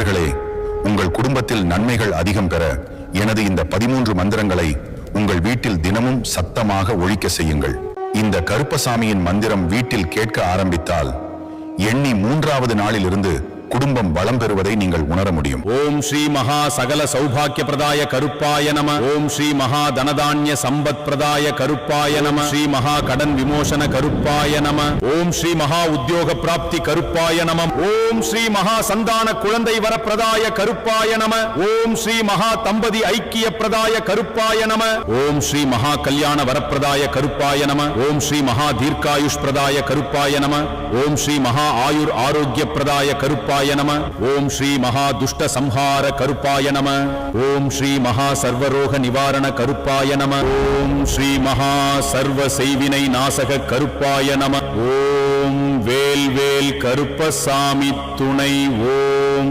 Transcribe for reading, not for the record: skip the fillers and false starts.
பக்தர்களே, உங்கள் குடும்பத்தில் நன்மைகள் அதிகம் பெற எனது இந்த 13 மந்திரங்களை உங்கள் வீட்டில் தினமும் சத்தமாக ஒலிக்க செய்யுங்கள். இந்த கருப்பசாமியின் மந்திரம் வீட்டில் கேட்க ஆரம்பித்தால் எண்ணி 3வது நாளிலிருந்து குடும்பம் வளம் பெறுவதை நீங்கள் உணர முடியும். ஓம் ஸ்ரீ மகா சகல சௌபாக்கிய பிரதாய கருப்பாய நம. ஓம் ஸ்ரீ மகா தனதான்ய சம்பத் பிரதாய கருப்பாய நம. ஸ்ரீ மகா கடன் விமோசன கருப்பாய நம. ஓம் ஸ்ரீ மகா உத்தியோக பிராப்தி கருப்பாய நம. ஓம் ஸ்ரீ மகா சந்தான குழந்தை வர பிரதாய கருப்பாய நம. ஓம் ஸ்ரீ மகா தம்பதி ஐக்கிய பிரதாய கருப்பாய நம. ஓம் ஸ்ரீ மகா கல்யாண வரப்பிரதாய கருப்பாய நம. ஓம் ஸ்ரீ மகா தீர்க்காயுஷ் பிரதாய கருப்பாய நம. ஓம் ஸ்ரீ மகா ஆயுர் ஆரோக்கிய பிரதாய கருப்பாய நம. ஓம் ஸ்ரீ மகா துஷ்ட சம்ஹார கருப்பாய நம. ஓம் ஸ்ரீ மகா சர்வரோக நிவாரண கருப்பாய நம. ஓம் ஸ்ரீ மகா சர்வ செய்வினை நாசக கருப்பாய நம. ஓம் வேல் வேல் கருப்பசாமி துணை. ஓம்